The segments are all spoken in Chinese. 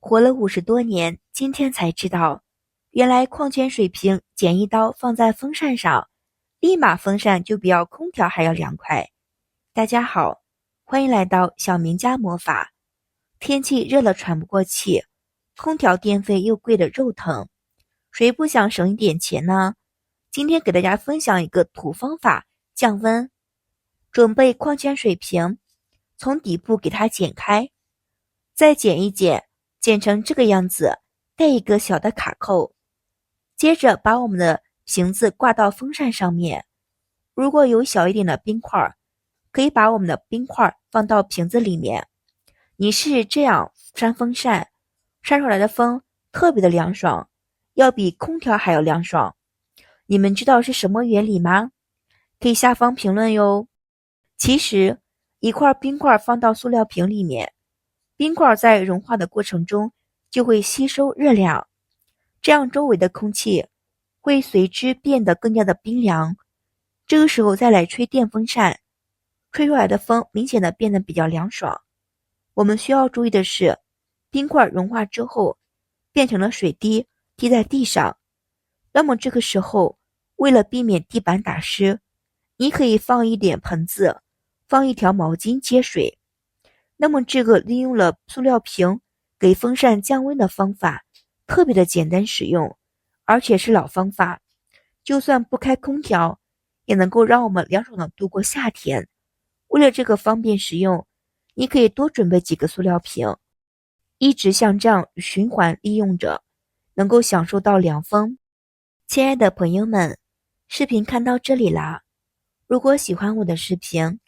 活了50多年，今天才知道，原来矿泉水瓶剪一刀放在风扇上，立马风扇就比空调还要凉快。大家好，欢迎来到小明家魔法。天气热了喘不过气，空调电费又贵得肉疼，谁不想省一点钱呢？今天给大家分享一个土方法降温。准备矿泉水瓶，从底部给它剪开，再剪一剪，剪成这个样子，带一个小的卡扣。接着把我们的瓶子挂到风扇上面，如果有小一点的冰块，可以把我们的冰块放到瓶子里面。你试试这样扇风扇，扇出来的风特别的凉爽，要比空调还要凉爽。你们知道是什么原理吗？可以下方评论哟。其实一块冰块放到塑料瓶里面，冰块在融化的过程中就会吸收热量，这样周围的空气会随之变得更加的冰凉。这个时候再来吹电风扇，吹出来的风明显的变得比较凉爽。我们需要注意的是，冰块融化之后变成了水滴，滴在地上。那么这个时候，为了避免地板打湿，你可以放一点盆子，放一条毛巾接水。那么这个利用了塑料瓶给风扇降温的方法特别的简单实用，而且是老方法，就算不开空调也能够让我们凉爽的度过夏天。为了这个方便实用，你可以多准备几个塑料瓶，一直像这样循环利用着，能够享受到凉风。亲爱的朋友们，视频看到这里啦，如果喜欢我的视频，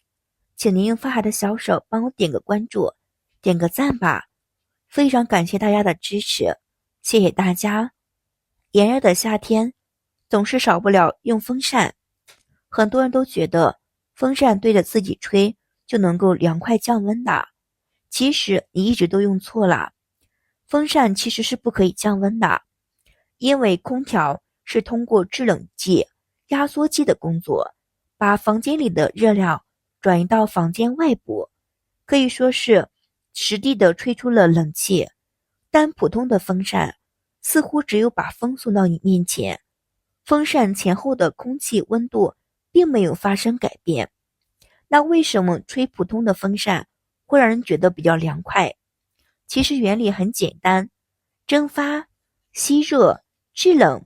请您用发财的小手帮我点个关注，点个赞吧，非常感谢大家的支持，谢谢大家。炎热的夏天，总是少不了用风扇，很多人都觉得风扇对着自己吹就能够凉快降温的，其实你一直都用错了。风扇其实是不可以降温的，因为空调是通过制冷剂、压缩机的工作，把房间里的热量转移到房间外部，可以说是实地的吹出了冷气。但普通的风扇似乎只有把风送到你面前，风扇前后的空气温度并没有发生改变。那为什么吹普通的风扇会让人觉得比较凉快？其实原理很简单，蒸发、吸热、制冷。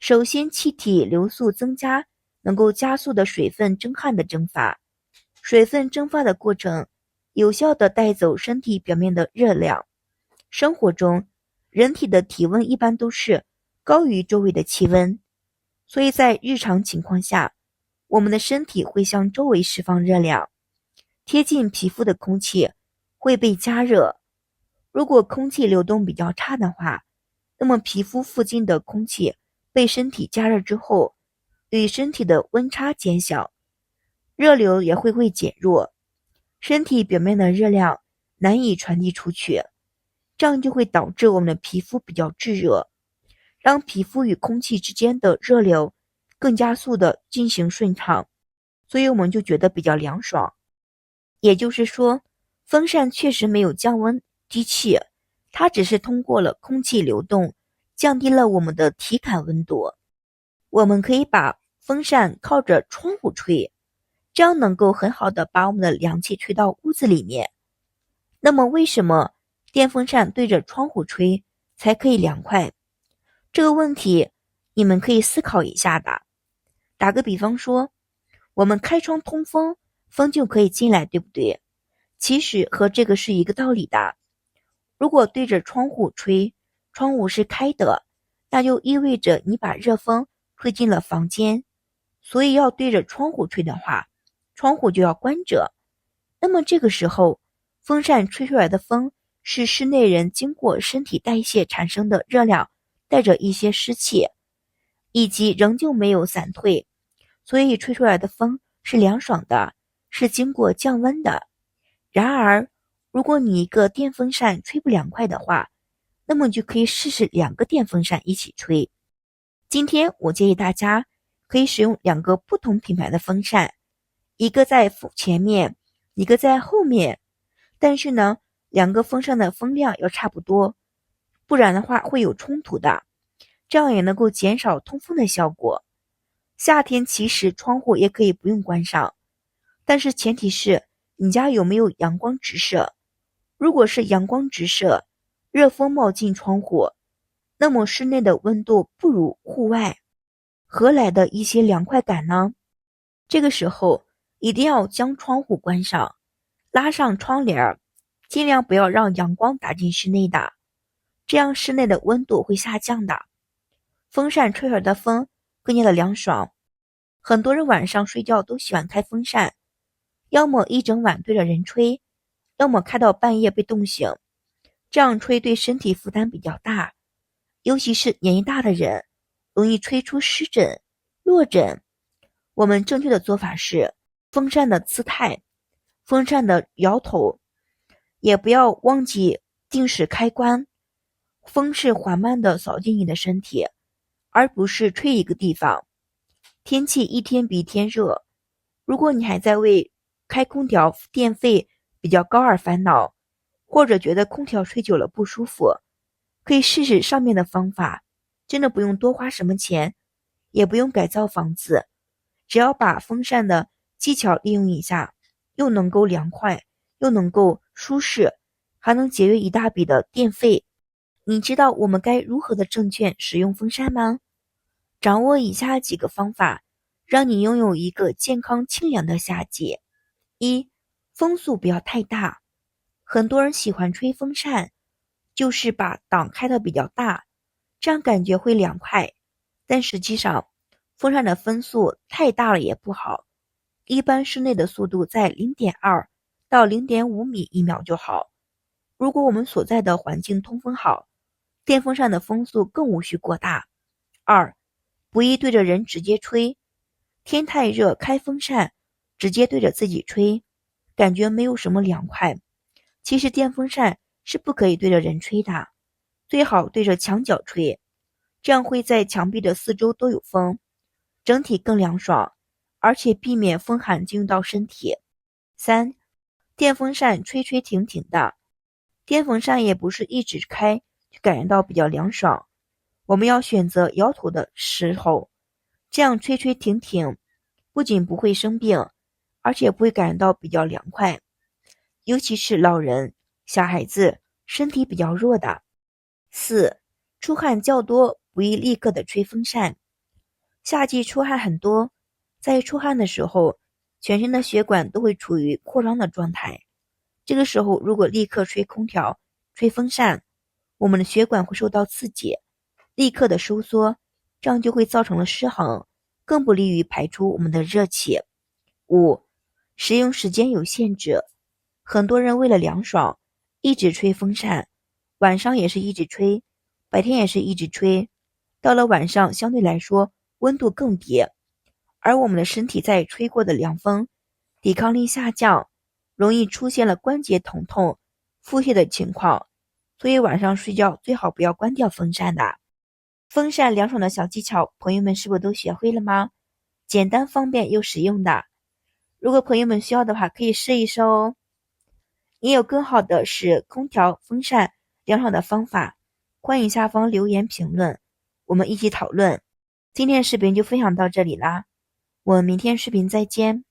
首先气体流速增加，能够加速的水分蒸汗的蒸发。水分蒸发的过程有效地带走身体表面的热量。生活中，人体的体温一般都是高于周围的气温，所以在日常情况下，我们的身体会向周围释放热量，贴近皮肤的空气会被加热。如果空气流动比较差的话，那么皮肤附近的空气被身体加热之后，与身体的温差减小，热流也会减弱，身体表面的热量难以传递出去，这样就会导致我们的皮肤比较炙热，让皮肤与空气之间的热流更加速的进行顺畅，所以我们就觉得比较凉爽。也就是说，风扇确实没有降温机器，它只是通过了空气流动，降低了我们的体感温度。我们可以把风扇靠着窗户吹，这样能够很好的把我们的凉气吹到屋子里面。那么为什么电风扇对着窗户吹才可以凉快？这个问题你们可以思考一下的。打个比方说，我们开窗通风，风就可以进来，对不对？其实和这个是一个道理的。如果对着窗户吹，窗户是开的，那就意味着你把热风吹进了房间，所以要对着窗户吹的话，窗户就要关着。那么这个时候，风扇吹出来的风是室内人经过身体代谢产生的热量，带着一些湿气，以及仍旧没有散退，所以吹出来的风是凉爽的，是经过降温的。然而，如果你一个电风扇吹不凉快的话，那么就可以试试2个电风扇一起吹。今天我建议大家可以使用2个不同品牌的风扇，一个在前面，一个在后面。但是呢，2个风扇的风量要差不多，不然的话会有冲突的，这样也能够减少通风的效果。夏天其实窗户也可以不用关上，但是前提是你家有没有阳光直射。如果是阳光直射，热风冒进窗户，那么室内的温度不如户外，何来的一些凉快感呢？这个时候一定要将窗户关上，拉上窗帘，尽量不要让阳光打进室内的，这样室内的温度会下降的。风扇吹出来的风更加的凉爽。很多人晚上睡觉都喜欢开风扇，要么一整晚对着人吹，要么开到半夜被冻醒，这样吹对身体负担比较大，尤其是年纪大的人，容易吹出湿疹、落枕。我们正确的做法是，风扇的姿态、风扇的摇头，也不要忘记定时开关。风是缓慢的扫进你的身体，而不是吹一个地方。天气一天比一天热，如果你还在为开空调电费比较高而烦恼，或者觉得空调吹久了不舒服，可以试试上面的方法，真的不用多花什么钱，也不用改造房子，只要把风扇的技巧利用一下，又能够凉快，又能够舒适，还能节约一大笔的电费。你知道我们该如何的正确使用风扇吗？掌握以下几个方法，让你拥有一个健康清凉的夏季。一、风速不要太大。很多人喜欢吹风扇，就是把档开的比较大，这样感觉会凉快。但实际上，风扇的风速太大了也不好，一般室内的速度在 0.2 到 0.5 米一秒就好。如果我们所在的环境通风好，电风扇的风速更无需过大。二、不宜对着人直接吹，天太热开风扇，直接对着自己吹，感觉没有什么凉快。其实电风扇是不可以对着人吹的，最好对着墙角吹，这样会在墙壁的四周都有风，整体更凉爽，而且避免风寒进入到身体。三、电风扇吹吹停停的，电风扇也不是一直开就感觉到比较凉爽，我们要选择摇头的时候，这样吹吹停停，不仅不会生病，而且不会感觉到比较凉快。尤其是老人、小孩子，身体比较弱的。四、出汗较多，不宜立刻的吹风扇。夏季出汗很多，在出汗的时候，全身的血管都会处于扩张的状态。这个时候，如果立刻吹空调、吹风扇，我们的血管会受到刺激，立刻的收缩，这样就会造成了失衡，更不利于排出我们的热气。五、使用时间有限制。很多人为了凉爽，一直吹风扇，晚上也是一直吹，白天也是一直吹，到了晚上相对来说温度更低，而我们的身体在吹过的凉风，抵抗力下降，容易出现了关节疼痛、腹泻的情况，所以晚上睡觉最好不要关掉风扇的。风扇凉爽的小技巧，朋友们是不是都学会了吗？简单方便又实用的，如果朋友们需要的话，可以试一试哦。你有更好的使空调、风扇凉爽的方法，欢迎下方留言评论，我们一起讨论。今天的视频就分享到这里啦，我们明天视频再见。